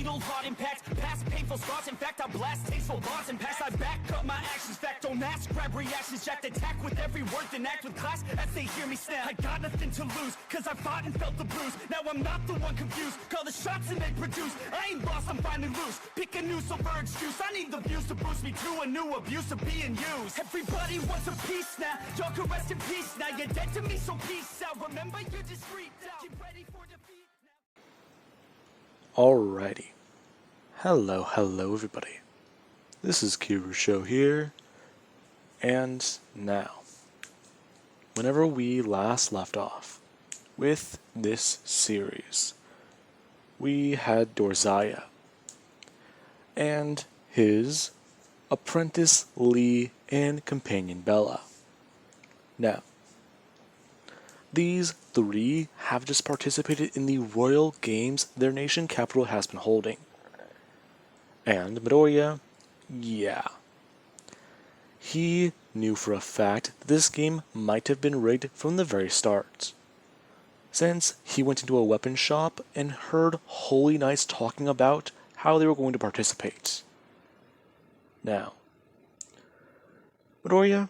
fatal heart impacts, past painful scars. In fact, I blast tasteful bars and pass. I back up my actions, fact don't ask, grab reactions, jacked attack with every word, then act with class as they hear me snap. I got nothing to lose, cause I fought and felt the bruise. Now I'm not the one confused, call the shots and they produce. I ain't lost, I'm finally loose. Pick a new silver excuse, I need the views to boost me to a new abuse of being used. Everybody wants a piece now, y'all can rest in peace now. You're dead to me, so peace out. Remember, you're discreet now. Get ready for defeat now. Alrighty. Hello everybody. This is Show here, and now, whenever we last left off with this series, we had Dorzaya and his apprentice Lee and companion Bella. Now, these three have just participated in the royal games their nation capital has been holding. And Midoriya, yeah. He knew for a fact that this game might have been rigged from the very start, since he went into a weapon shop and heard Holy Knights talking about how they were going to participate. Now, Midoriya,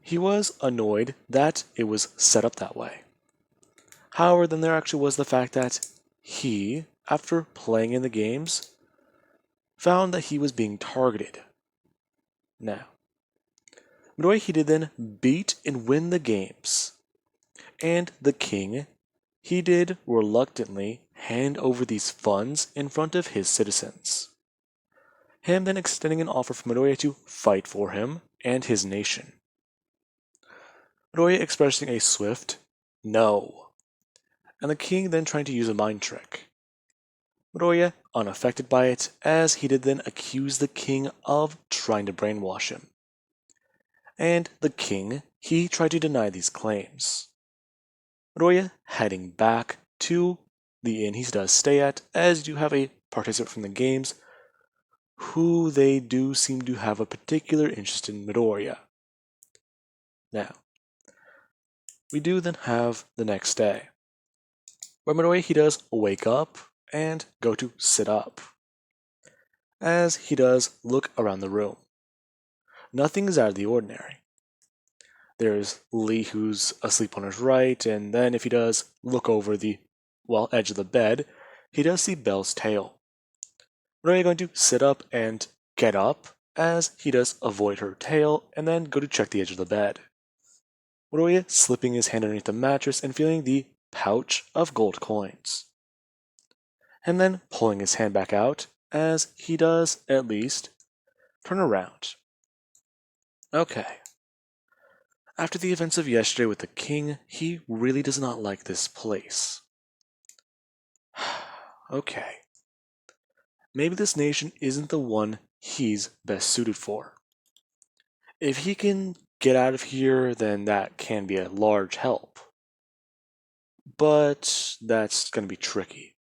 he was annoyed that it was set up that way. However, then there actually was the fact that he, after playing in the games, found that he was being targeted. Now, Midoriya, he did then beat and win the games, and the king, he did reluctantly hand over these funds in front of his citizens. Him then extending an offer for Midoriya to fight for him and his nation. Midoriya expressing a swift no, and the king then trying to use a mind trick. Midoriya unaffected by it, as he did then accuse the king of trying to brainwash him. And the king, he tried to deny these claims. Midoriya heading back to the inn he does stay at, as you have a participant from the games who they do seem to have a particular interest in Midoriya. Now, we do then have the next day, where Midoriya, he does wake up and go to sit up, as he does look around the room. Nothing is out of the ordinary. There's Lee, who's asleep on his right, and then if he does look over the edge of the bed, he does see Belle's tail. Midoriya going to sit up and get up, as he does avoid her tail and then go to check the edge of the bed. Midoriya slipping his hand underneath the mattress and feeling the pouch of gold coins. And then pulling his hand back out, as he does, at least, turn around. Okay. After the events of yesterday with the king, he really does not like this place. Okay. Maybe this nation isn't the one he's best suited for. If he can get out of here, then that can be a large help. But that's going to be tricky.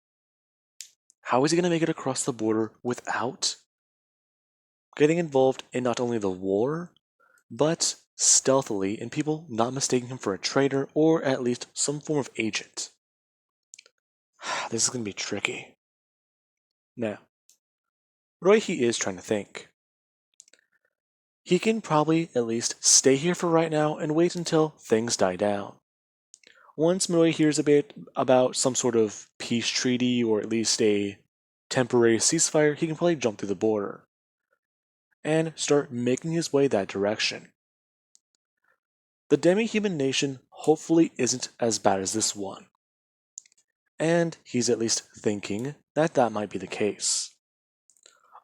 How is he going to make it across the border without getting involved in not only the war, but stealthily in people not mistaking him for a traitor or at least some form of agent? This is going to be tricky. Now, Roy, he is trying to think. He can probably at least stay here for right now and wait until things die down. Once Midoriya hears a bit about some sort of peace treaty or at least a temporary ceasefire, he can probably jump through the border and start making his way that direction. The demi-human nation hopefully isn't as bad as this one, and he's at least thinking that that might be the case.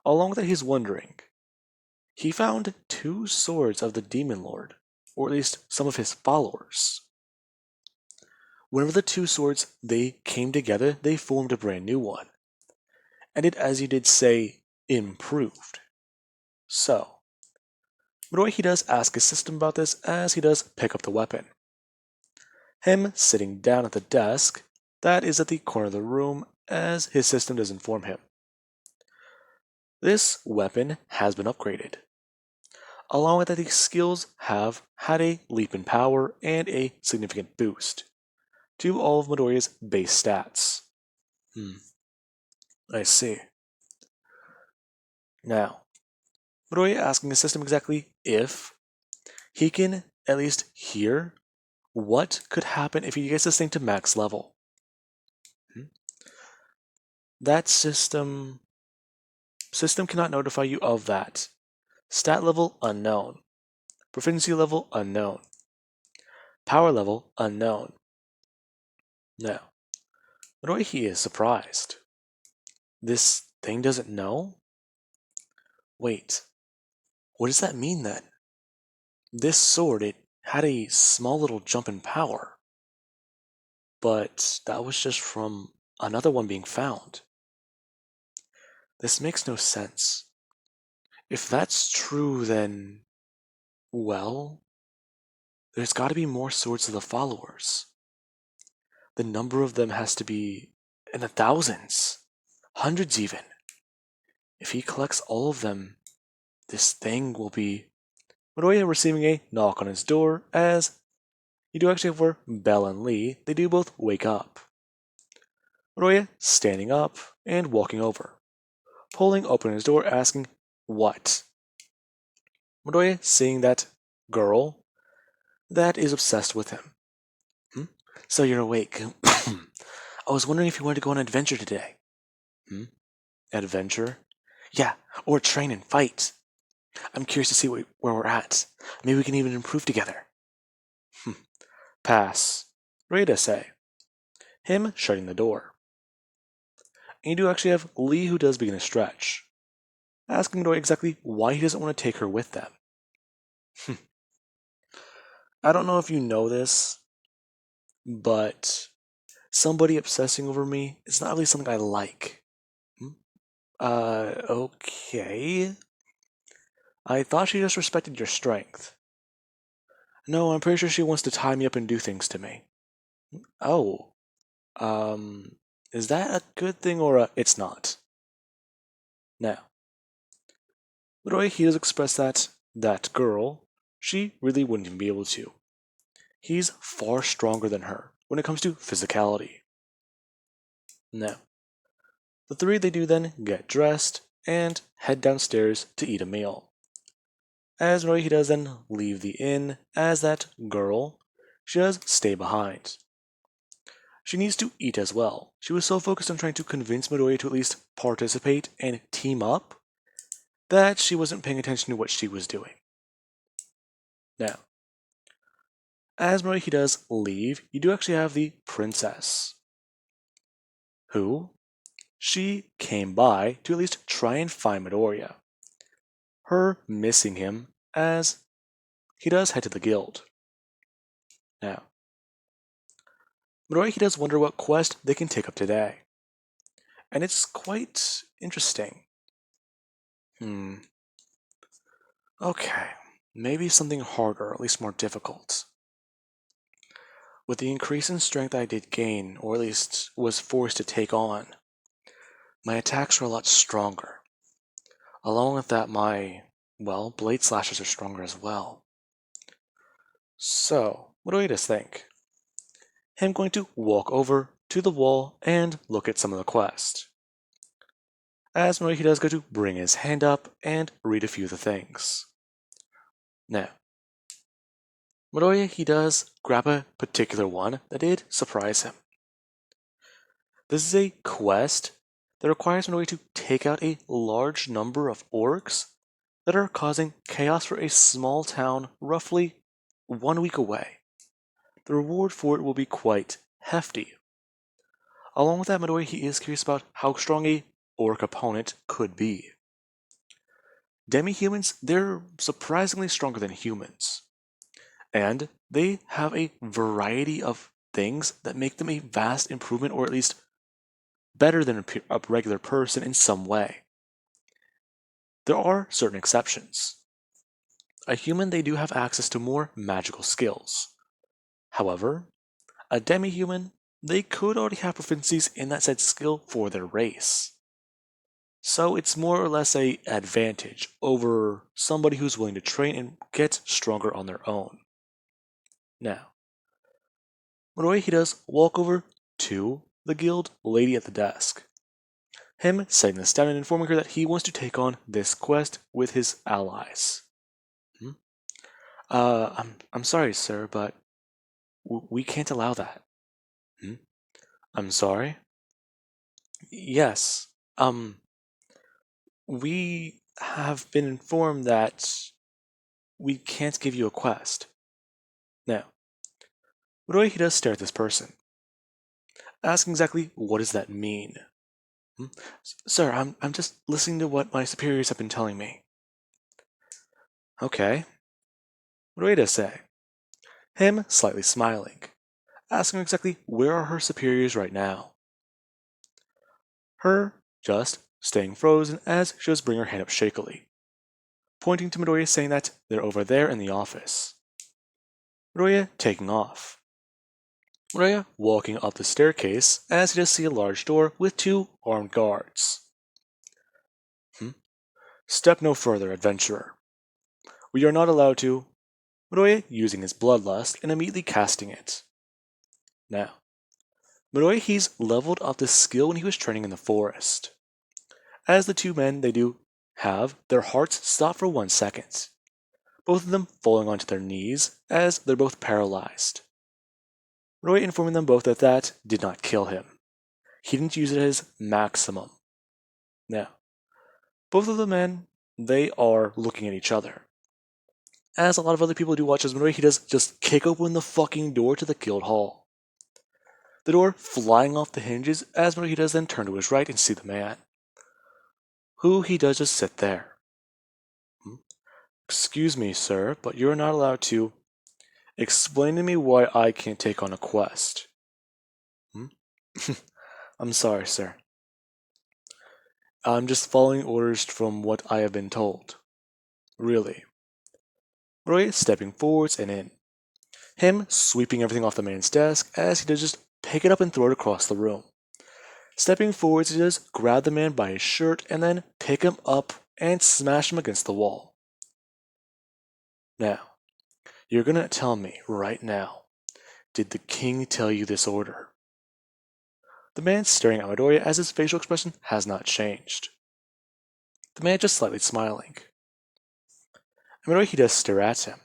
Along with that, he's wondering. He found 2 swords of the Demon Lord, or at least some of his followers. Whenever the 2 swords they came together, they formed a brand new one, and it, as you did say, improved. So, Midoriya, he does ask his system about this as he does pick up the weapon. Him sitting down at the desk that is at the corner of the room, as his system does inform him. This weapon has been upgraded. Along with that, the skills have had a leap in power and a significant boost to all of Midoriya's base stats. I see. Now, Midoriya asking the system exactly if he can at least hear what could happen if he gets this thing to max level. That system cannot notify you of that. Stat level unknown. Proficiency level unknown. Power level unknown. Now, Midoriya is surprised. This thing doesn't know? Wait, what does that mean then? This sword, it had a small little jump in power. But that was just from another one being found. This makes no sense. If that's true, then, well, there's got to be more swords of the followers. The number of them has to be in the thousands, hundreds even. If he collects all of them, this thing will be. Midoriya receiving a knock on his door as you do actually have where Bell and Lee, they do both wake up. Midoriya standing up and walking over, pulling open his door asking, "What?" Midoriya seeing that girl that is obsessed with him. So you're awake. I was wondering if you wanted to go on an adventure today. Adventure? Yeah, or train and fight. I'm curious to see where we're at. Maybe we can even improve together. Pass. Rita say. Him shutting the door. And you do actually have Lee who does begin a stretch, asking Midoriya exactly why he doesn't want to take her with them. I don't know if you know this, but somebody obsessing over me is not really something I like. Okay. I thought she just respected your strength. No, I'm pretty sure she wants to tie me up and do things to me. Oh. Is that a good thing or it's not? Now, Midoriya he does express that girl, she really wouldn't even be able to. He's far stronger than her when it comes to physicality. Now, the three they do then get dressed and head downstairs to eat a meal. As Midoriya he does then leave the inn, as that girl, she does stay behind. She needs to eat as well. She was so focused on trying to convince Midoriya to at least participate and team up that she wasn't paying attention to what she was doing. Now, as Midoriya does leave, you do actually have the princess, who she came by to at least try and find Midoriya. Her missing him as he does head to the guild. Now, Midoriya does wonder what quest they can take up today. And it's quite interesting. Okay, maybe something harder, or at least more difficult. With the increase in strength I did gain, or at least was forced to take on, my attacks are a lot stronger. Along with that, my, blade slashes are stronger as well. So, what do you just think? Him going to walk over to the wall and look at some of the quest. As Midoriya does go to bring his hand up and read a few of the things. Now, Midoriya he does grab a particular one that did surprise him. This is a quest that requires Midoriya to take out a large number of orcs that are causing chaos for a small town roughly 1 week away. The reward for it will be quite hefty. Along with that, Midoriya he is curious about how strong a orc opponent could be. Demi-humans, they're surprisingly stronger than humans. And they have a variety of things that make them a vast improvement, or at least better than a regular person in some way. There are certain exceptions. A human, they do have access to more magical skills. However, a demi-human, they could already have proficiencies in that said skill for their race. So it's more or less a advantage over somebody who's willing to train and get stronger on their own. Now, Midoriya he does walk over to the guild lady at the desk. him setting this down and informing her that he wants to take on this quest with his allies. Hmm? I'm sorry, sir, but we can't allow that. Hmm? I'm sorry? Yes. We have been informed that we can't give you a quest. Now, Roy, he does stare at this person, asking exactly what does that mean? Hmm? Sir, I'm just listening to what my superiors have been telling me. Okay. What do you say? Him slightly smiling, asking exactly where are her superiors right now. Her just staying frozen as she does bring her hand up shakily, pointing to Midoriya saying that they're over there in the office. Midoriya taking off. Midoriya walking up the staircase as he does see a large door with 2 armed guards. Step no further, adventurer. We are not allowed to. Midoriya using his bloodlust and immediately casting it. Now, Midoriya he's leveled up this skill when he was training in the forest. As the 2 men, they do have their hearts stop for 1 second, both of them falling onto their knees as they're both paralyzed. Midoriya informing them both that that did not kill him. He didn't use it as maximum. Now, both of the men, they are looking at each other. As a lot of other people do watch as Midoriya, he does just kick open the fucking door to the guild hall. The door flying off the hinges as Midoriya does then turn to his right and see the man, who he does just sit there. Excuse me, sir, but you're not allowed to explain to me why I can't take on a quest. I'm sorry, sir. I'm just following orders from what I have been told. Really. Roy stepping forwards and in. Him sweeping everything off the man's desk as he does just pick it up and throw it across the room. Stepping forwards, he does grab the man by his shirt and then pick him up and smash him against the wall. Now, you're gonna tell me right now, did the king tell you this order? The man staring at Midoriya as his facial expression has not changed. The man just slightly smiling. Midoriya he does stare at him.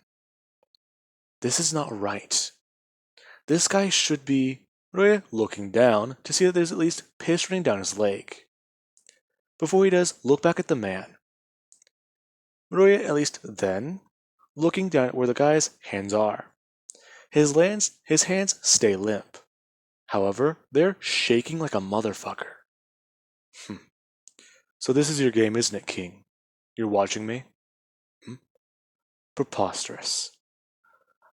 This is not right. This guy should be Midoriya looking down to see that there's at least piss running down his leg. Before he does look back at the man. Midoriya at least then looking down at where the guy's hands are. His hands stay limp. However, they're shaking like a motherfucker. So this is your game, isn't it, King? You're watching me? Preposterous.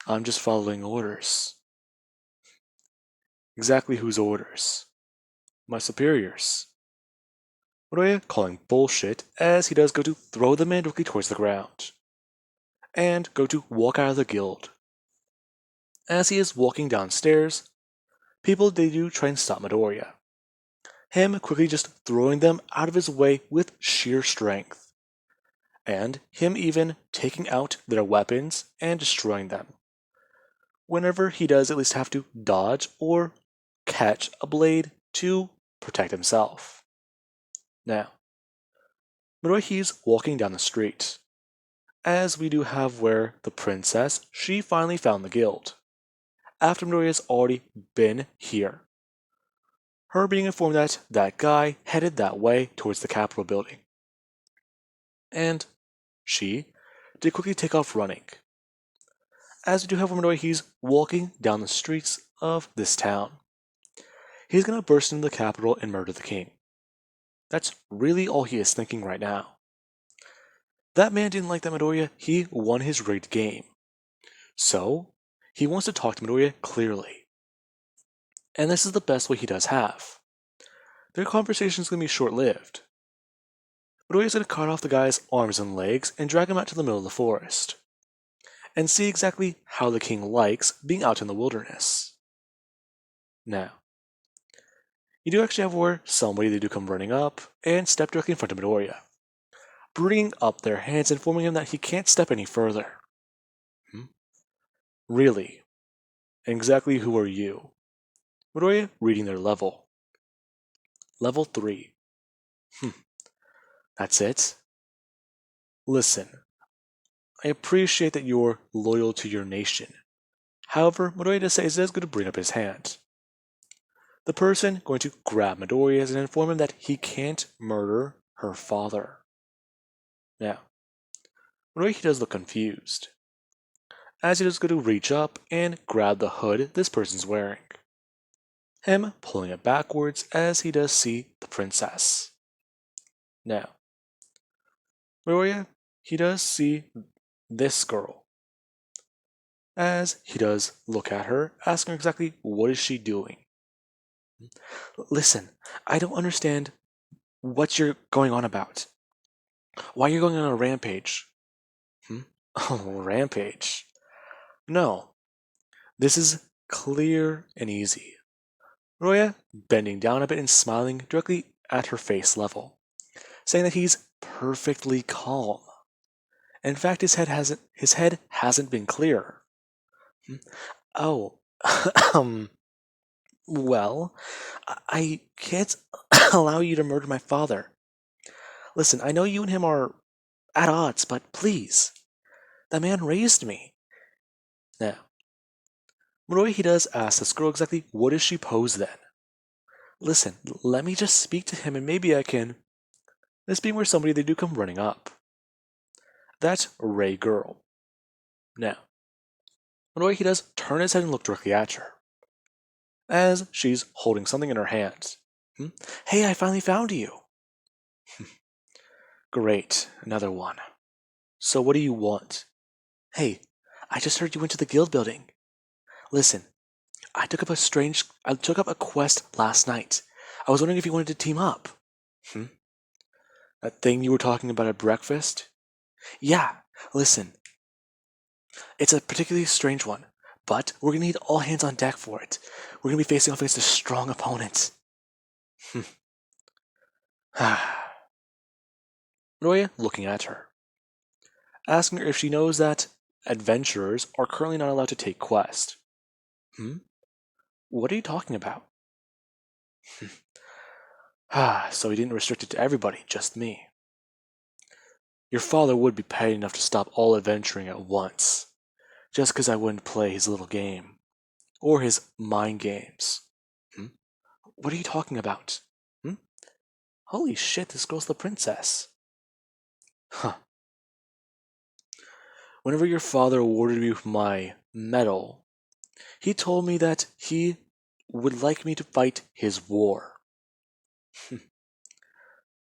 I'm just following orders. Exactly whose orders? My superiors. Midoriya calling bullshit as he does go to throw the man directly towards the ground. And go to walk out of the guild. As he is walking downstairs, people they do try and stop Midoriya. Him quickly just throwing them out of his way with sheer strength. And him even taking out their weapons and destroying them. Whenever he does at least have to dodge or catch a blade to protect himself. Now, Midoriya he's walking down the street. As we do have where the princess, she finally found the guild. After Midoriya's already been here. Her being informed that that guy headed that way towards the Capitol building. And she did quickly take off running. As we do have Midoriya, he's walking down the streets of this town. He's gonna burst into the Capitol and murder the king. That's really all he is thinking right now. That man didn't like that Midoriya, he won his rigged game. So, he wants to talk to Midoriya clearly. And this is the best way he does have. Their conversation's gonna be short-lived. Midoriya's gonna cut off the guy's arms and legs and drag him out to the middle of the forest. And see exactly how the king likes being out in the wilderness. Now, you do actually have where somebody they do come running up and step directly in front of Midoriya, bringing up their hands, informing him that he can't step any further. Really? Exactly who are you? Midoriya reading their level. Level 3. That's it? Listen, I appreciate that you're loyal to your nation. However, Midoriya says is going to bring up his hand. The person going to grab Midoriya and inform him that he can't murder her father. Now, Midoriya does look confused, as he is going to reach up and grab the hood this person's wearing. Him pulling it backwards as he does see the princess. Now, Midoriya, he does see this girl, as he does look at her, asking her exactly what is she doing. Listen, I don't understand what you're going on about. Why you're going on a rampage? Oh, rampage. No, this is clear and easy. Roya bending down a bit and smiling directly at her face level, saying that he's perfectly calm. In fact, his head hasn't been clearer. Oh, well, I can't allow you to murder my father. Listen, I know you and him are at odds, but please, that man raised me. Now, Muroi he does ask this girl exactly what does she pose then? Listen, let me just speak to him and maybe I can. This being where somebody they do come running up. That's Ray girl. Now, Muroi he does turn his head and look directly at her, as she's holding something in her hands. Hey, I finally found you. Great, another one. So what do you want? Hey, I just heard you went to the guild building. Listen, I took up a quest last night. I was wondering if you wanted to team up. That thing you were talking about at breakfast? Yeah, listen. It's a particularly strange one, but we're gonna need all hands on deck for it. We're gonna be facing off against a strong opponent. Roya looking at her, asking her if she knows that adventurers are currently not allowed to take quests. What are you talking about? So he didn't restrict it to everybody, just me. Your father would be petty enough to stop all adventuring at once, just because I wouldn't play his little game, or his mind games. What are you talking about? Holy shit, this girl's the princess. Huh. Whenever your father awarded me with my medal, he told me that he would like me to fight his war.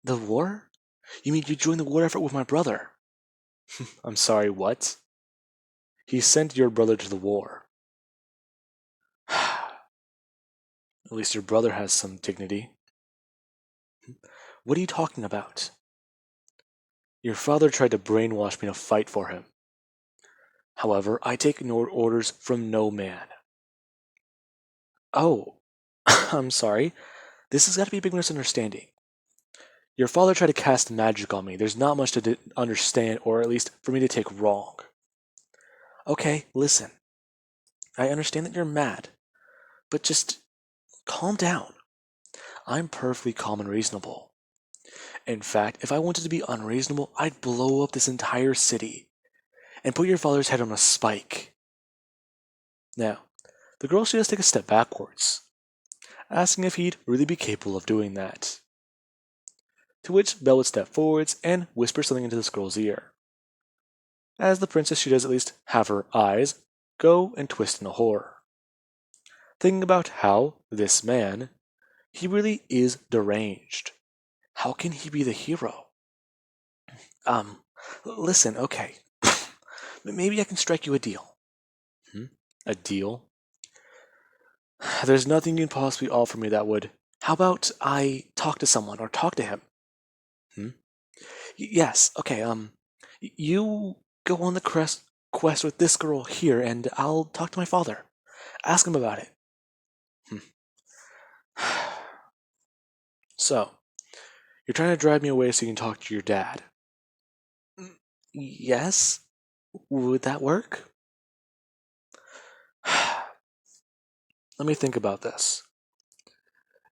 The war? You mean you joined the war effort with my brother? I'm sorry, what? He sent your brother to the war. At least your brother has some dignity. What are you talking about? Your father tried to brainwash me to fight for him. However, I take no orders from no man. Oh, I'm sorry. This has got to be a big misunderstanding. Your father tried to cast magic on me. There's not much to understand, or at least for me to take wrong. Okay, listen. I understand that you're mad, but just calm down. I'm perfectly calm and reasonable. In fact, if I wanted to be unreasonable, I'd blow up this entire city and put your father's head on a spike. Now, the girl should just take a step backwards, asking if he'd really be capable of doing that. To which Belle would step forwards and whisper something into this girl's ear. As the princess, she does at least have her eyes go and twist in a horror, thinking about how this man, he really is deranged. How can he be the hero? Listen, okay. Maybe I can strike you a deal. A deal? There's nothing you can possibly offer me that would. How about I talk to someone or talk to him? Yes, okay, you go on the quest with this girl here and I'll talk to my father. Ask him about it. So, you're trying to drive me away so you can talk to your dad. Yes? Would that work? Let me think about this.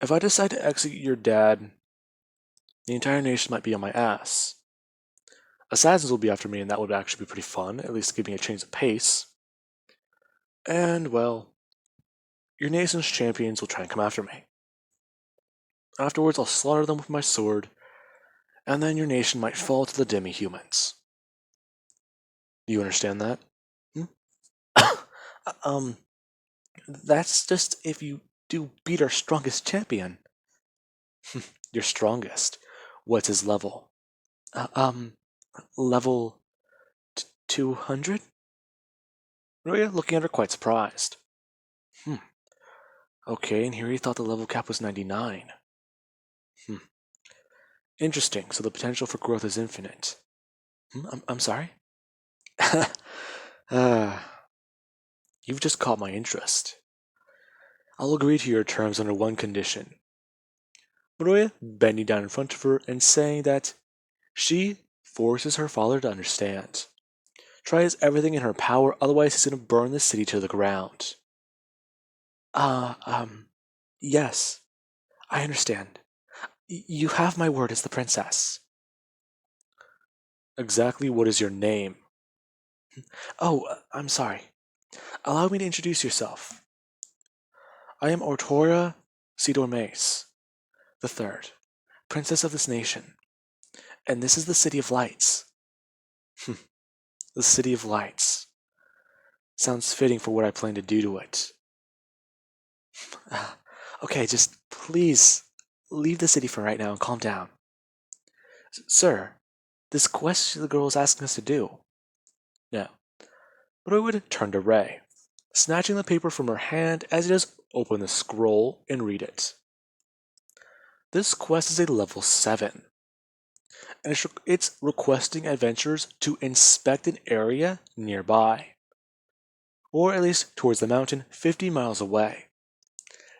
If I decide to execute your dad, the entire nation might be on my ass. Assassins will be after me, and that would actually be pretty fun, at least give me a change of pace. And, well, your nation's champions will try and come after me. Afterwards, I'll slaughter them with my sword, and then your nation might fall to the demi-humans. Do you understand that? Hmm? um, that's just if you do beat our strongest champion. Your strongest. What's his level? Level 200? Maria looking at her quite surprised. Okay, and here he thought the level cap was 99. Interesting, so the potential for growth is infinite. I'm sorry? You've just caught my interest. I'll agree to your terms under one condition. Maria bending down in front of her and saying that she forces her father to understand. Tries everything in her power, otherwise he's going to burn the city to the ground. Yes, I understand. You have my word as the princess. Exactly what is your name? Oh, I'm sorry. Allow me to introduce yourself. I am Ortora Sidor Mace, the third, princess of this nation, and this is the City of Lights. The City of Lights. Sounds fitting for what I plan to do to it. Okay, just please leave the city for right now and calm down. Sir, this quest the girl is asking us to do. No. Roywood turned to Ray, snatching the paper from her hand as he does open the scroll and read it. This quest is a level 7, and it's requesting adventurers to inspect an area nearby, or at least towards the mountain 50 miles away,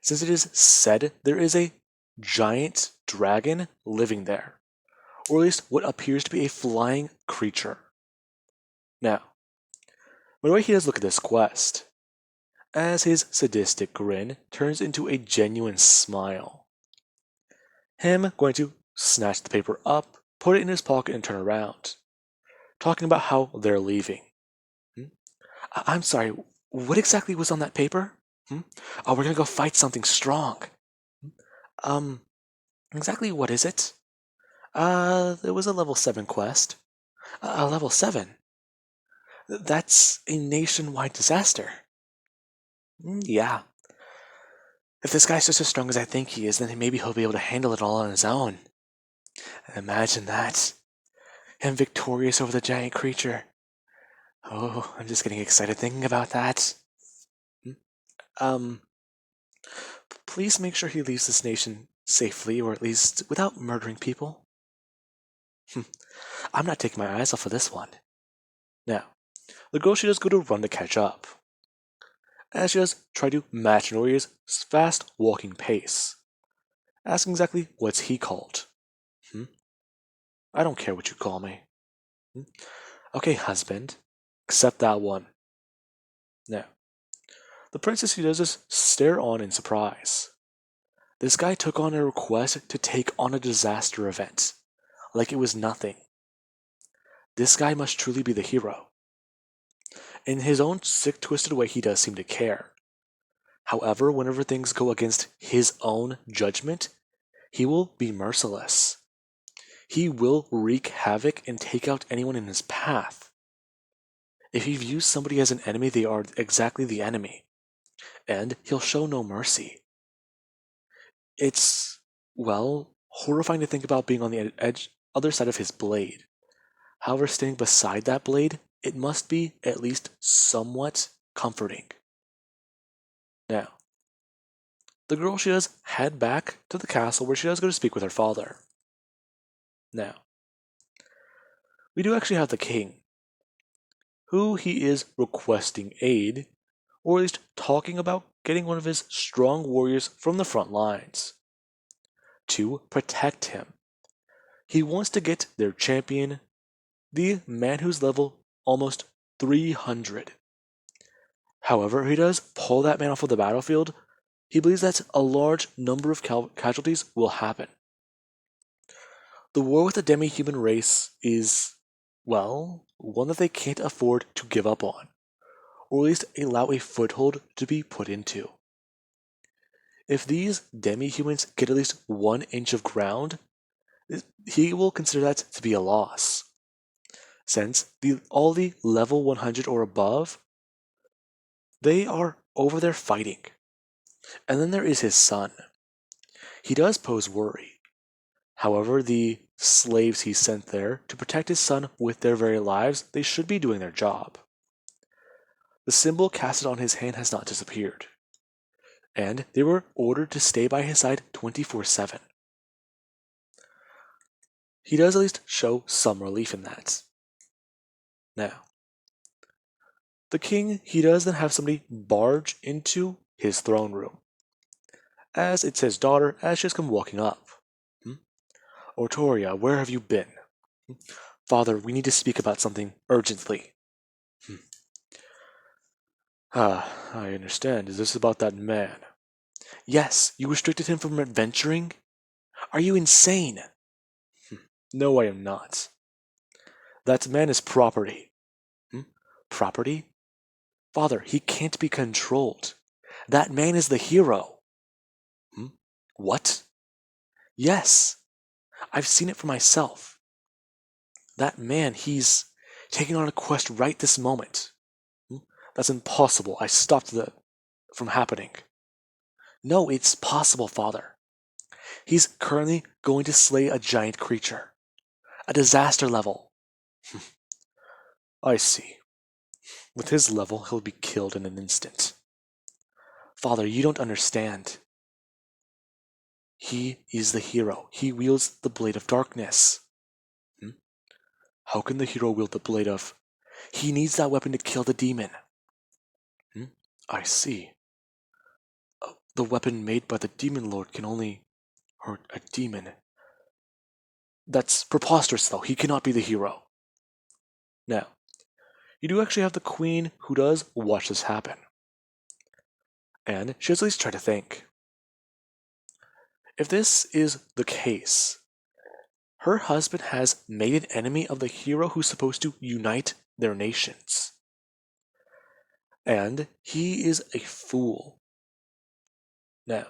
since it is said there is a giant dragon living there, or at least what appears to be a flying creature. Now, Minoru does look at this quest, as his sadistic grin turns into a genuine smile. Him going to snatch the paper up, put it in his pocket, and turn around, talking about how they're leaving. I'm sorry, what exactly was on that paper? Oh, we're gonna go fight something strong. Exactly what is it? It was a level 7 quest. A level 7? That's a nationwide disaster. Yeah. If this guy's just as strong as I think he is, then maybe he'll be able to handle it all on his own. Imagine that. Him victorious over the giant creature. Oh, I'm just getting excited thinking about that. Please make sure he leaves this nation safely, or at least without murdering people. I'm not taking my eyes off of this one. Now, the girl she does go to run to catch up, as she does try to match Noria's fast walking pace, asking exactly what's he called. I don't care what you call me. Okay, husband, accept that one. Now, the princess who does this stare on in surprise. This guy took on a request to take on a disaster event, like it was nothing. This guy must truly be the hero. In his own sick, twisted way, he does seem to care. However, whenever things go against his own judgment, he will be merciless. He will wreak havoc and take out anyone in his path. If he views somebody as an enemy, they are exactly the enemy, and he'll show no mercy. It's, well, horrifying to think about being on the other side of his blade. However, standing beside that blade, it must be at least somewhat comforting. Now, the girl she does head back to the castle where she does go to speak with her father. Now, we do actually have the king, who he is requesting aid, or at least talking about getting one of his strong warriors from the front lines to protect him. He wants to get their champion, the man who's level almost 300. However, he does pull that man off of the battlefield. He believes that a large number of casualties will happen. The war with the demi-human race is, well, one that they can't afford to give up on, or at least allow a foothold to be put into. If these demi-humans get at least 1 inch of ground, he will consider that to be a loss, since all the level 100 or above, they are over there fighting. And then there is his son. He does pose worry. However, the slaves he sent there to protect his son with their very lives, they should be doing their job. The symbol casted on his hand has not disappeared, and they were ordered to stay by his side 24/7. He does at least show some relief in that. Now, the king, he does then have somebody barge into his throne room, as it's his daughter as she has come walking up. Otoria, where have you been? Father, we need to speak about something urgently. I understand. Is this about that man? Yes, you restricted him from adventuring? Are you insane? No, I am not. That man is property. Property? Father, he can't be controlled. That man is the hero. What? Yes, I've seen it for myself. That man, he's taking on a quest right this moment. That's impossible. I stopped that from happening. No, it's possible, Father. He's currently going to slay a giant creature. A disaster level. I see. With his level, he'll be killed in an instant. Father, you don't understand. He is the hero. He wields the Blade of Darkness. How can the hero wield the Blade of... He needs that weapon to kill the demon. I see. The weapon made by the Demon Lord can only hurt a demon. That's preposterous, though. He cannot be the hero. Now, you do actually have the Queen who does watch this happen. And she does at least try to think. If this is the case, her husband has made an enemy of the hero who's supposed to unite their nations. And he is a fool. Now,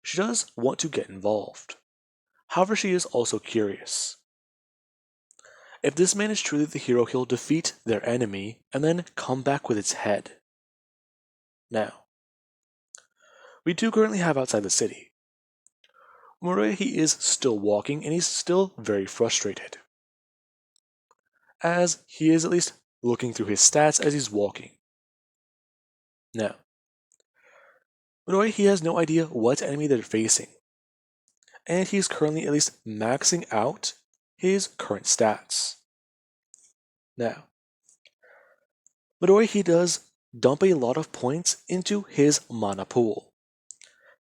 she does want to get involved. However, she is also curious. If this man is truly the hero, he'll defeat their enemy and then come back with its head. Now, we do currently have outside the city. Murray, he is still walking and he's still very frustrated, as he is at least looking through his stats as he's walking. Now, Murray, he has no idea what enemy they're facing, and he's currently at least maxing out his current stats. Now, Midori, he does dump a lot of points into his mana pool.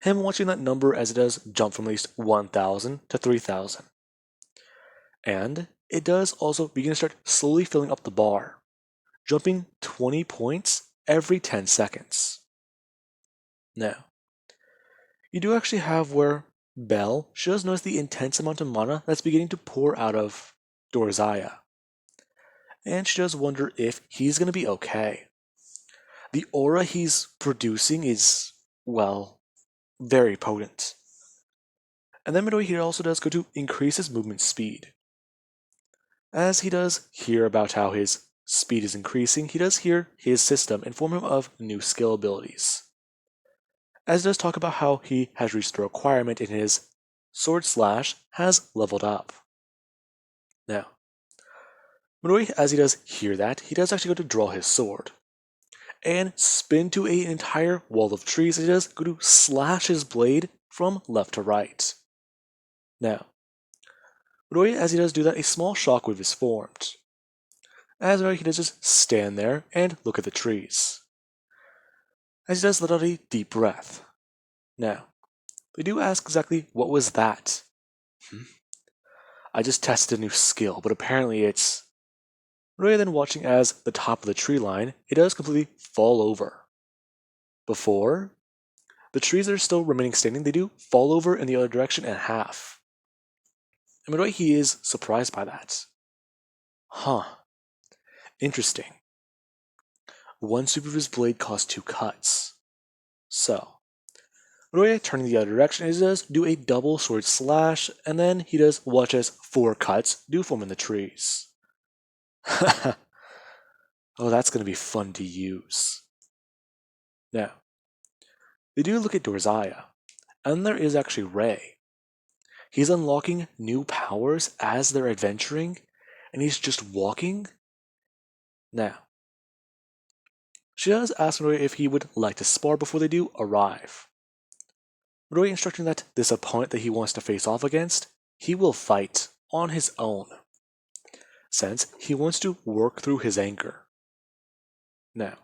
Him watching that number as it does jump from at least 1,000 to 3,000. And it does also begin to start slowly filling up the bar, jumping 20 points every 10 seconds. Now, you do actually have where Belle, she does notice the intense amount of mana that's beginning to pour out of Dorzaya. And she does wonder if he's going to be okay. The aura he's producing is, well, very potent. And then Midori here also does go to increase his movement speed. As he does hear about how his speed is increasing, he does hear his system inform him of new skill abilities. As he does talk about how he has reached the requirement in his Sword Slash has leveled up. Now, Midori, as he does hear that, he does actually go to draw his sword and spin to an entire wall of trees. He does go to slash his blade from left to right. Now, Midori, as he does do that, a small shockwave is formed. As Midori, he does just stand there and look at the trees. As he does let out a deep breath. Now, they do ask exactly what was that. I just tested a new skill, but apparently it's... Rather than watching as the top of the tree line, it does completely fall over. Before, the trees that are still remaining standing, they do fall over in the other direction in half. And Midori, he is surprised by that. Huh. Interesting. One sweep of his blade caused 2 cuts. So, Midori turning the other direction, he does do a double sword slash, and then he does watch as 4 cuts do form in the trees. Oh, that's going to be fun to use. Now, they do look at Dorzaya, and there is actually Ray. He's unlocking new powers as they're adventuring, and he's just walking. Now, she does ask Midori if he would like to spar before they do arrive. Midori instructing that this opponent that he wants to face off against, he will fight on his own, since he wants to work through his anger. Now,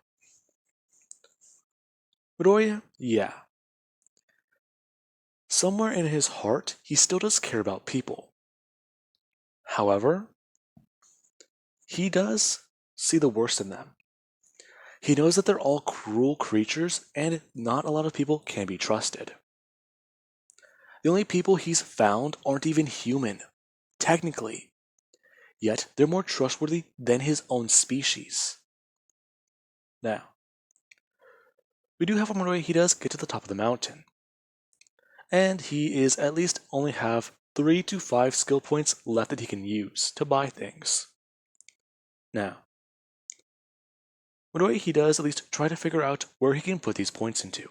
Midori, yeah. Somewhere in his heart, he still does care about people. However, he does see the worst in them. He knows that they're all cruel creatures and not a lot of people can be trusted. The only people he's found aren't even human, technically. Yet they're more trustworthy than his own species. Now, we do have a Midori, he does get to the top of the mountain. And he is at least only have 3 to 5 skill points left that he can use to buy things. Now, Midori, he does at least try to figure out where he can put these points into,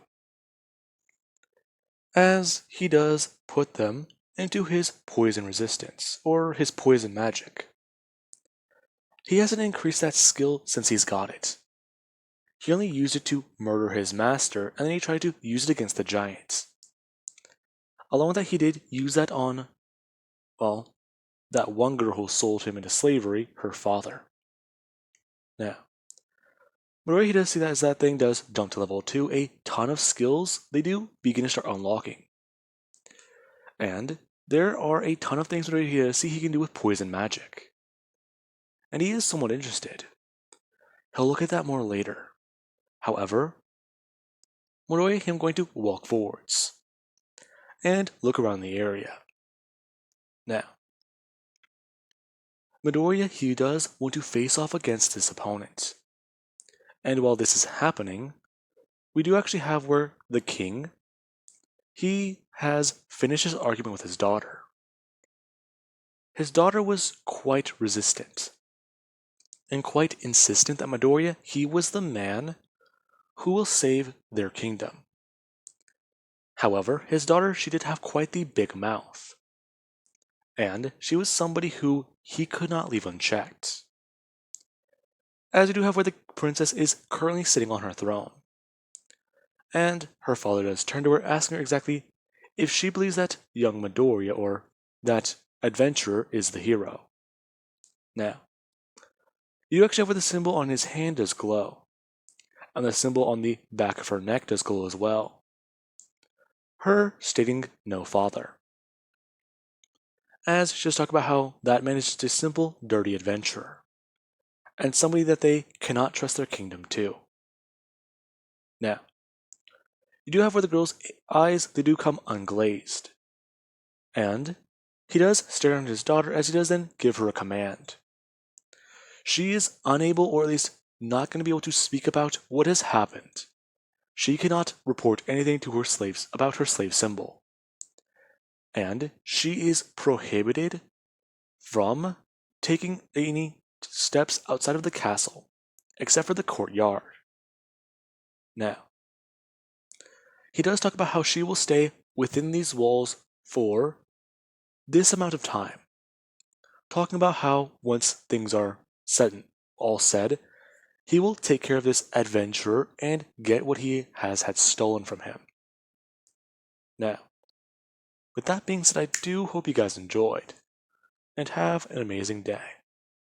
as he does put them into his poison resistance, or his poison magic. He hasn't increased that skill since he's got it. He only used it to murder his master, and then he tried to use it against the giants. Along with that, he did use that on, well, that one girl who sold him into slavery, her father. Now, Midori, he does see that as that thing does jump to level 2, a ton of skills they do begin to start unlocking. And there are a ton of things Midori he can do with poison magic. And he is somewhat interested. He'll look at that more later. However, Midori, him going to walk forwards and look around the area. Now, Midoriya, he does want to face off against his opponent. And while this is happening, we do actually have where the king, he has finished his argument with his daughter. His daughter was quite resistant and quite insistent that Midoriya, he was the man who will save their kingdom. However, his daughter, she did have quite the big mouth. And she was somebody who he could not leave unchecked. As we do have where the princess is currently sitting on her throne. And her father does turn to her, asking her exactly if she believes that young Midoriya, or that adventurer, is the hero. Now, you actually have where the symbol on his hand does glow, and the symbol on the back of her neck does glow as well. Her stating no father. As she just talked about how that man is just a simple, dirty adventurer, and somebody that they cannot trust their kingdom to. Now, you do have where the girl's eyes, they do come unglazed. And he does stare at his daughter as he does then give her a command. She is unable, or at least not going to be able to speak about what has happened. She cannot report anything to her slaves about her slave symbol. And she is prohibited from taking any steps outside of the castle, except for the courtyard. Now, he does talk about how she will stay within these walls for this amount of time, talking about how once things are all said, he will take care of this adventurer and get what he has had stolen from him. Now, with that being said, I do hope you guys enjoyed, and have an amazing day.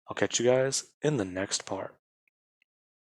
I'll catch you guys in the next part.